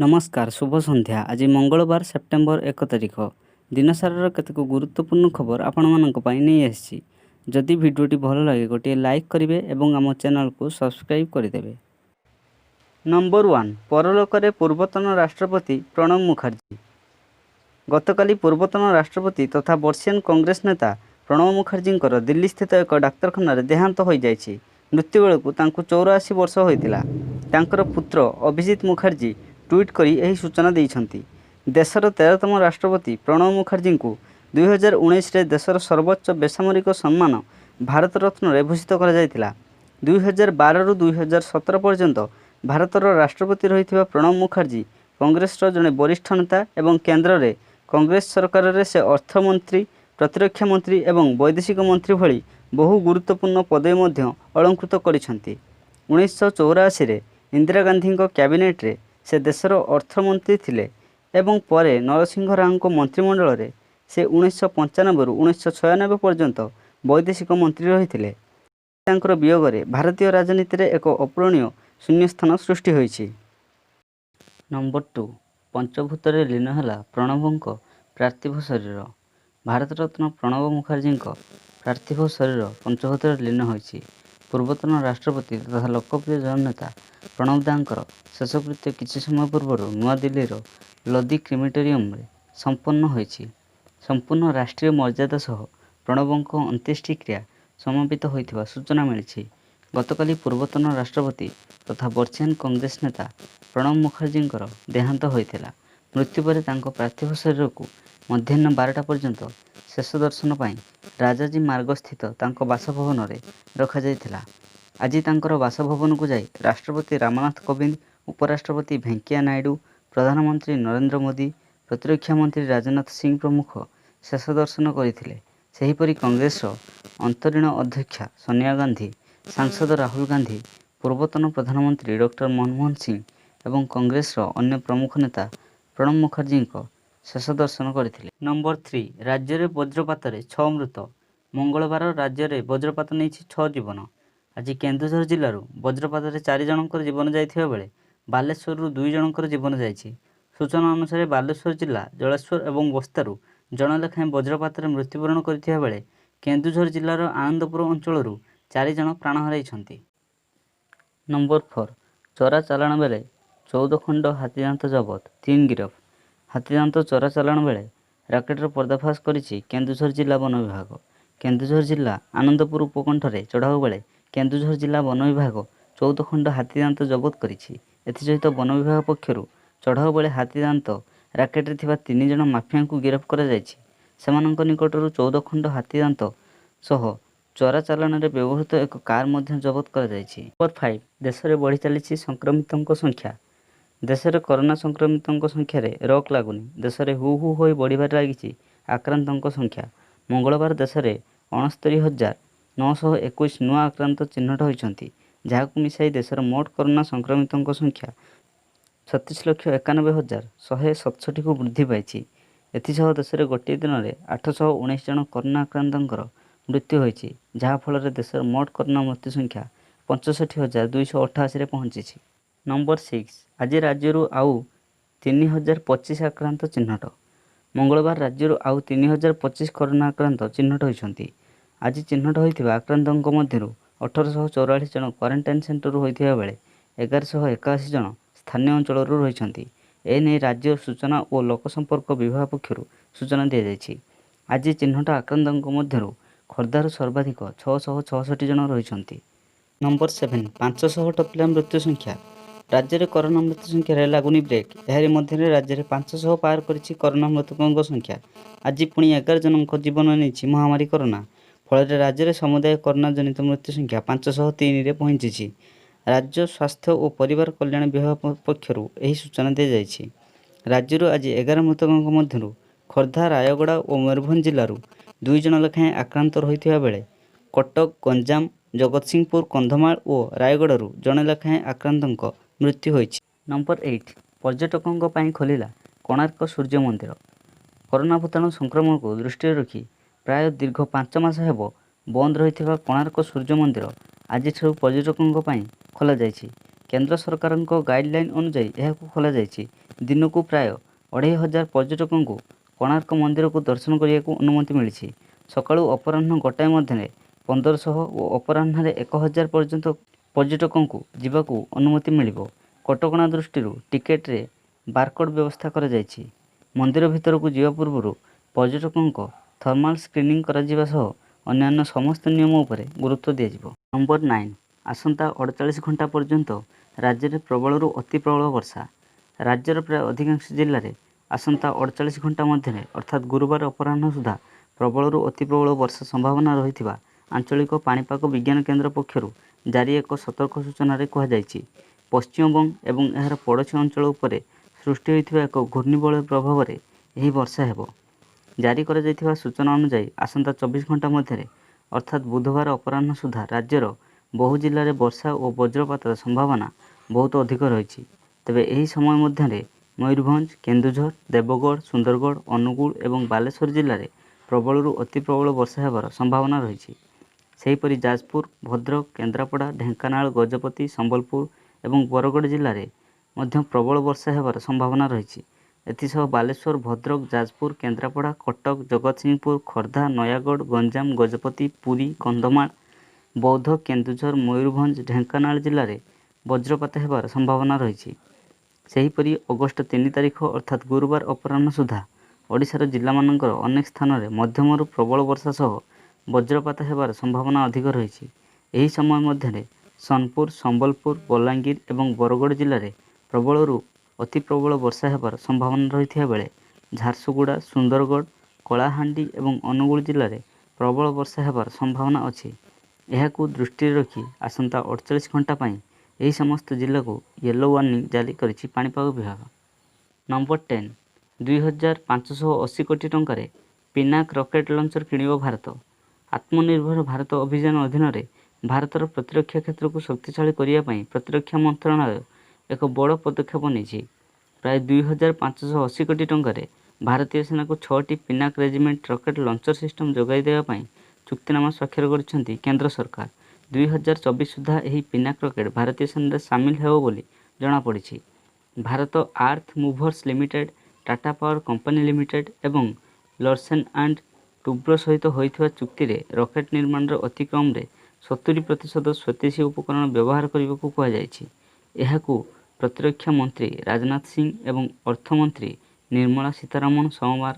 नमस्कार शुभ संध्या। आज मंगलवार सेप्टेम्बर 1 तारिख दिनसारार केतेक गुरुत्वपूर्ण खबर आपण मानक पई नै आछि। जदि भिडियोटी भल लगे गोटे लाइक करेंगे और आम चैनल को सब्सक्राइब करदेवे। नंबर 1 परलोकरे पूर्वतन राष्ट्रपति प्रणब मुखर्जी। गतकाली पूर्वतन राष्ट्रपति तथा वर्षियन कांग्रेस नेता प्रणब मुखर्जी दिल्ली स्थित एक डाक्तखाना देहांत हो जाइछि। मृत्यु बेलू 84 वर्ष होइतिला। तांकर पुत्र अभिजीत मुखर्जी ट्वीट करी यही सूचना देइछंती। देशर 13तम राष्ट्रपति प्रणब मुखर्जी को 2019 रे देशर सर्वोच्च बेसामरिक सम्मान भारत रत्न रे भूषित करा जायतिला। 2012 रु 2017 पर्यंत भारतर राष्ट्रपति रहिथिबा प्रणब मुखर्जी कांग्रेस जड़े वरिष्ठ नेता एवं केन्द्र में कांग्रेस सरकार रे से अर्थमंत्री, प्रतिरक्षा मंत्री एवं वैदेशिक मंत्री भली बहु गुरुत्वपूर्ण पदवी मध्य अलंकृत करिसेंती। 1984 रे इंदिरा गांधी कैबिनेट रे से देशर अर्थमंत्री थिले एवं परे नरसिंह राव मंत्रिमंडल रे से 1995 रु 1996 पर्यंत वैदेशिक मंत्री रहिथिले। तांकर वियोगरे भारतीय राजनीति रे एक अपूरणीय शून्यस्थान सृष्टि होइछि। नंबर 2 पंचभूत रे लीन होला प्रणबंक पार्थिव शरीर। भारत रत्न प्रणब मुखर्जी पार्थिव शरीर पंचभूत रे लीन होइछि। पूर्वतन राष्ट्रपति तथा लोकप्रिय जननेता प्रणब दांकर शेषकृत्य किछि समय पूर्व नूआ दिल्लीर लोधी क्रिमेटोरियम रे संपन्न होइछि। संपूर्ण राष्ट्रीय मर्यादा सह प्रणबंक अंत्येष्टिक्रिया समापित होइथिबा सूचना मिलिछि। गतकाली पूर्वतन राष्ट्रपति तथा वर्षियन कांग्रेस नेता प्रणब मुखर्जी देहांत होइथिला। मृत्यु पर तांको पार्थिव शरीर को मध्याह्न 12टा पर्यंत शेष दर्शन पाई राजाजी मार्ग स्थित तांको बासभवन रे रखा जायतिला। आज तांकर बासभवन को जाई राष्ट्रपति रामनाथ कोविंद, उपराष्ट्रपति वेंकैया नायडू, प्रधानमंत्री नरेंद्र मोदी, प्रतिरक्षा मंत्री राजनाथ सिंह प्रमुख शेष दर्शन करथिले। सेहीपरि कांग्रेस अंतरीण अध्यक्षा सोनिया गांधी, सांसद राहुल गांधी, पूर्वतन प्रधानमंत्री डॉक्टर मनमोहन सिंह एवं कांग्रेस अन्य प्रमुख नेता प्रणब मुखर्जी शेष दर्शन करथिले। नंबर 3 राज्य रे वज्रपात रे 6 मृत। मंगलवार राज्य रे वज्रपात नहीं 6 जीवन। आज केन्दुझर जिल्लार वज्रपात रे 4 जनकर जीवन जाइथिबा बेले बालेश्वर रु 2 जनकर जीवन जाइछि। सूचना अनुसार बालेश्वर जिला जलेश्वर एवं बस्तारू जन लेखाएं वज्रपात रे मृत्युवरण करथिबा बेले केन्दुझर जिल्लार आनंदपुर अंचल 4 जन प्राण हराइछंती। नंबर 4 चोरा चालाण बेले 14 खंड हाथीदांत जबत, 3 गिरफ। हाथीदांत चोरा चालाण बेले राकेटर पर्दाफाश करिछि केन्दुझर जिला वन विभाग। केन्दुझर जिला आनंदपुर उपकंठरे चढ़ाऊ बेले केन्दुझर जिला वन विभाग 14 खंड हाथीदांत जबत करिछि। एथिसहित वन विभाग पक्षरु चढ़ाऊ बेले हाथीदांत राकेटरे थिबा 3 जन माफिया को गिरफ करा जायछि। सेमानंक निकटरू 14 खंड हाथीदांत सह चोरा चालाण रे व्यवहृत एक कार मध्य जबत करा जायछि। नंबर 5 देश रे बढ़ी चलिछि संक्रमितों संख्या। देश रे कोरोना संक्रमितों संख्या रे रोक लागुनी। देश रे हु हु होई बढ़िबार लागिछि आक्रांतों संख्या। मंगलवार देश रे 69,921 नुआ आक्रांत चिन्हट होइछंती, जहाकु मिसाई देशर मोट कोरोना संक्रमितों संख्या 36,91,167 को वृद्धि पाइछि। एथिसह देश रे गोटे दिन में 819 जन कोरोना आक्रांतंकर मृत्यु होइछि, जहा फल देशर मोट कोरोना मृत्यु संख्या 65,288 रे पहुंची। नंबर 6 आज राज्य आउ 3025 आक्रांत चिन्हट। मंगलवार राज्य आउ 3025 कोरोना आक्रांत चिन्हट होइछंती। आज चिन्हट होइथिबा आक्रांतों मध्यरु 1844 जन क्वारंटाइन सेंटर होइथिबा बेले 1181 जन स्थानीय अंचल रहिछंती। एने राज्य सूचना और लोकसंपर्क विभाग पक्षरु सूचना दिया जायछि। आज चिन्हट आक्रांतों मध्यरु खोर्धार सर्वाधिक 666 जन रहिछंती। नंबर 7 500 टपिला मृत्यु संख्या। राज्य में कोरोना मृत्यु संख्या रे लागुनी ब्रेक। एहारी मध्य राज्य में 500 पार करिछि कोरोना मृतकों संख्या। आज पुणी 11 जनक जीवन नहीं महामारी कोरोना फल राज्य में समुदाय कोरोना जनित मृत्यु संख्या 503 रे पहुंची। राज्य स्वास्थ्य और परिवार कल्याण विभाग पक्षरु एही सूचना दी जाइछि। राज्य आज 11 मृतकों मध्यरु खोर्धा, रायगड़ा और मयूरभंज जिलूर 2 जन लेखाएं आक्रांत रहिथिबा बेले कटक, गंजाम, जगतसिंहपुर, कंधमाल और रायगड़ू जड़े लेखाएं आक्रांतों मृत्यु होइछि। नंबर 8 पर्यटकों पाई खोलिला कोणार्क सूर्य मंदिर। कोरोना भूताणु संक्रमण को दृष्टि रखी प्राय दीर्घ 5 मास हेब बंद रही कोणार्क सूर्य मंदिर आज पर्यटकों पाई खोला जाइछि। କେନ୍ଦ୍ର ସରକାରଙ୍କ ଗାଇଡ଼ଲାଇନ୍ ଅନୁଯାୟୀ ଏହାକୁ ଖୋଲାଯାଇଛି। ଦିନକୁ ପ୍ରାୟ 2500 ପର୍ଯ୍ୟଟକଙ୍କୁ କୋଣାର୍କ ମନ୍ଦିରକୁ ଦର୍ଶନ କରିବାକୁ ଅନୁମତି ମିଳିଛି। ସକାଳୁ ଅପରାହ୍ନ ଗୋଟାଏ ମଧ୍ୟରେ 1500 ଓ ଅପରାହ୍ନରେ 1000 ପର୍ଯ୍ୟନ୍ତ ପର୍ଯ୍ୟଟକଙ୍କୁ ଯିବାକୁ ଅନୁମତି ମିଳିବ। କଟକଣା ଦୃଷ୍ଟିରୁ ଟିକେଟରେ ବାରକୋଡ୍ ବ୍ୟବସ୍ଥା କରାଯାଇଛି। ମନ୍ଦିର ଭିତରକୁ ଯିବା ପୂର୍ବରୁ ପର୍ଯ୍ୟଟକଙ୍କ ଥର୍ମାଲ ସ୍କ୍ରିନିଂ କରାଯିବା ସହ ଅନ୍ୟାନ୍ୟ ସମସ୍ତ ନିୟମ ଉପରେ ଗୁରୁତ୍ୱ ଦିଆଯିବ। ନମ୍ବର 9 ଆସନ୍ତା 48 ଘଣ୍ଟା ପର୍ଯ୍ୟନ୍ତ ରାଜ୍ୟରେ ପ୍ରବଳରୁ ଅତି ପ୍ରବଳ ବର୍ଷା। ରାଜ୍ୟର ପ୍ରାୟ ଅଧିକାଂଶ ଜିଲ୍ଲାରେ ଆସନ୍ତା 48 ଘଣ୍ଟା ମଧ୍ୟରେ ଅର୍ଥାତ୍ ଗୁରୁବାର ଅପରାହ୍ନ ସୁଦ୍ଧା ପ୍ରବଳରୁ ଅତି ପ୍ରବଳ ବର୍ଷା ସମ୍ଭାବନା ରହିଥିବା ଆଞ୍ଚଳିକ ପାଣିପାଗ ବିଜ୍ଞାନ କେନ୍ଦ୍ର ପକ୍ଷରୁ ଜାରି ଏକ ସତର୍କ ସୂଚନାରେ କୁହାଯାଇଛି। ପଶ୍ଚିମବଙ୍ଗ ଏବଂ ଏହାର ପଡ଼ୋଶୀ ଅଞ୍ଚଳ ଉପରେ ସୃଷ୍ଟି ହୋଇଥିବା ଏକ ଘୂର୍ଣ୍ଣିବଳୟ ପ୍ରଭାବରେ ଏହି ବର୍ଷା ହେବ। ଜାରି କରାଯାଇଥିବା ସୂଚନା ଅନୁଯାୟୀ ଆସନ୍ତା 24 ଘଣ୍ଟା ମଧ୍ୟରେ ଅର୍ଥାତ୍ ବୁଧବାର ଅପରାହ୍ନ ସୁଦ୍ଧା ରାଜ୍ୟର ବହୁ ଜିଲ୍ଲାରେ ବର୍ଷା ଓ ବଜ୍ରପାତର ସମ୍ଭାବନା ବହୁତ ଅଧିକ ରହିଛି। ତେବେ ଏହି ସମୟ ମଧ୍ୟରେ ମୟୂରଭଞ୍ଜ, କେନ୍ଦୁଝର, ଦେବଗଡ଼, ସୁନ୍ଦରଗଡ଼, ଅନୁଗୁଳ ଏବଂ ବାଲେଶ୍ୱର ଜିଲ୍ଲାରେ ପ୍ରବଳରୁ ଅତି ପ୍ରବଳ ବର୍ଷା ହେବାର ସମ୍ଭାବନା ରହିଛି। ସେହିପରି ଯାଜପୁର, ଭଦ୍ରକ, କେନ୍ଦ୍ରାପଡ଼ା, ଢେଙ୍କାନାଳ, ଗଜପତି, ସମ୍ବଲପୁର ଏବଂ ବରଗଡ଼ ଜିଲ୍ଲାରେ ମଧ୍ୟ ପ୍ରବଳ ବର୍ଷା ହେବାର ସମ୍ଭାବନା ରହିଛି। ଏଥିସହ ବାଲେଶ୍ୱର, ଭଦ୍ରକ, ଯାଜପୁର, କେନ୍ଦ୍ରାପଡ଼ା, କଟକ, ଜଗତସିଂହପୁର, ଖୋର୍ଦ୍ଧା, ନୟାଗଡ଼, ଗଞ୍ଜାମ, ଗଜପତି, ପୁରୀ, କନ୍ଧମାଳ, ବୌଦ୍ଧ, କେନ୍ଦୁଝର, ମୟୂରଭଞ୍ଜ, ଢେଙ୍କାନାଳ ଜିଲ୍ଲାରେ ବଜ୍ରପାତ ହେବାର ସମ୍ଭାବନା ରହିଛି। ସେହିପରି ଅଗଷ୍ଟ 3 ତାରିଖ ଅର୍ଥାତ୍ ଗୁରୁବାର ଅପରାହ୍ନ ସୁଦ୍ଧା ଓଡ଼ିଶାର ଜିଲ୍ଲାମାନଙ୍କର ଅନେକ ସ୍ଥାନରେ ମଧ୍ୟମରୁ ପ୍ରବଳ ବର୍ଷା ସହ ବଜ୍ରପାତ ହେବାର ସମ୍ଭାବନା ଅଧିକ ରହିଛି। ଏହି ସମୟ ମଧ୍ୟରେ ସୋନପୁର, ସମ୍ବଲପୁର, ବଲାଙ୍ଗୀର ଏବଂ ବରଗଡ଼ ଜିଲ୍ଲାରେ ପ୍ରବଳରୁ ଅତି ପ୍ରବଳ ବର୍ଷା ହେବାର ସମ୍ଭାବନା ରହିଥିବା ବେଳେ ଝାରସୁଗୁଡ଼ା, ସୁନ୍ଦରଗଡ଼, କଳାହାଣ୍ଡି ଏବଂ ଅନୁଗୁଳ ଜିଲ୍ଲାରେ ପ୍ରବଳ ବର୍ଷା ହେବାର ସମ୍ଭାବନା ଅଛି। ଏହାକୁ ଦୃଷ୍ଟିରେ ରଖି ଆସନ୍ତା 48 ଘଣ୍ଟା ପାଇଁ ଏହି ସମସ୍ତ ଜିଲ୍ଲାକୁ ୟେଲୋ ୱାର୍ଣ୍ଣିଂ ଜାରି କରିଛି ପାଣିପାଗ ବିଭାଗ। ନମ୍ବର 10 2580 କୋଟି ଟଙ୍କାରେ ପିନାକ ରକେଟ୍ ଲଞ୍ଚର କିଣିବ ଭାରତ। ଆତ୍ମନିର୍ଭର ଭାରତ ଅଭିଯାନ ଅଧୀନରେ ଭାରତର ପ୍ରତିରକ୍ଷା କ୍ଷେତ୍ରକୁ ଶକ୍ତିଶାଳୀ କରିବା ପାଇଁ ପ୍ରତିରକ୍ଷା ମନ୍ତ୍ରଣାଳୟ ଏକ ବଡ଼ ପଦକ୍ଷେପ ନେଇଛି। ପ୍ରାୟ 2580 କୋଟି ଟଙ୍କାରେ ଭାରତୀୟ ସେନାକୁ 6ଟି Pinaka regiment rocket launcher system ଯୋଗାଇ ଦେବା ପାଇଁ ଚୁକ୍ତିନାମା ସ୍ୱାକ୍ଷର କରିଛନ୍ତି କେନ୍ଦ୍ର ସରକାର। 2024 ସୁଦ୍ଧା ଏହି ପିନାକ ରକେଟ୍ ଭାରତୀୟ ସେନାରେ ସାମିଲ ହେବ ବୋଲି ଜଣାପଡ଼ିଛି। Bharat earth movers limited, Tata power company limited ଏବଂ ଲରସେନ୍ ଆଣ୍ଡ ଟୁବ୍ରୋ ସହିତ ହୋଇଥିବା ଚୁକ୍ତିରେ ରକେଟ୍ ନିର୍ମାଣରେ ଅତି କମ୍ରେ 70% ସ୍ୱଦେଶୀ ଉପକରଣ ବ୍ୟବହାର କରିବାକୁ କୁହାଯାଇଛି। ଏହାକୁ ପ୍ରତିରକ୍ଷା ମନ୍ତ୍ରୀ ରାଜନାଥ ସିଂ ଏବଂ ଅର୍ଥମନ୍ତ୍ରୀ ନିର୍ମଳା ସୀତାରମଣ ସୋମବାର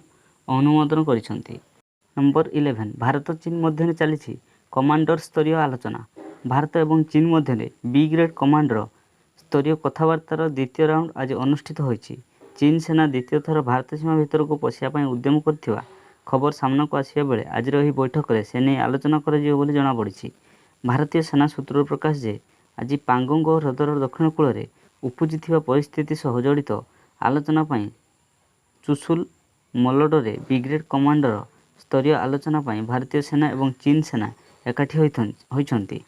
ଅନୁମୋଦନ କରିଛନ୍ତି। ନମ୍ବର 11 ଭାରତ ଚୀନ ମଧ୍ୟରେ ଚାଲିଛି କମାଣ୍ଡର ସ୍ତରୀୟ ଆଲୋଚନା। ଭାରତ ଏବଂ ଚୀନ ମଧ୍ୟରେ ବି ଗ୍ରେଡ୍ କମାଣ୍ଡର ସ୍ତରୀୟ କଥାବାର୍ତ୍ତାର ଦ୍ୱିତୀୟ ରାଉଣ୍ଡ ଆଜି ଅନୁଷ୍ଠିତ ହୋଇଛି। ଚୀନ ସେନା ଦ୍ୱିତୀୟ ଥର ଭାରତ ସୀମା ଭିତରକୁ ପଶିବା ପାଇଁ ଉଦ୍ୟମ କରିଥିବା ଖବର ସାମ୍ନାକୁ ଆସିବା ବେଳେ ଆଜିର ଏହି ବୈଠକରେ ସେ ନେଇ ଆଲୋଚନା କରାଯିବ ବୋଲି ଜଣାପଡ଼ିଛି। ଭାରତୀୟ ସେନା ସୂତ୍ରରୁ ପ୍ରକାଶ ଯେ ଆଜି ପାଙ୍ଗୋଙ୍ଗ ହ୍ରଦର ଦକ୍ଷିଣ କୂଳରେ ଉପୁଜିଥିବା ପରିସ୍ଥିତି ସହ ଜଡ଼ିତ ଆଲୋଚନା ପାଇଁ ଚୁସୁଲ ମୋଲଡୋରେ ବ୍ରିଗେଡ୍ କମାଣ୍ଡର ସ୍ତରୀୟ ଆଲୋଚନା ପାଇଁ ଭାରତୀୟ ସେନା ଏବଂ ଚୀନ ସେନା ଏକାଠି ହୋଇଛନ୍ତି।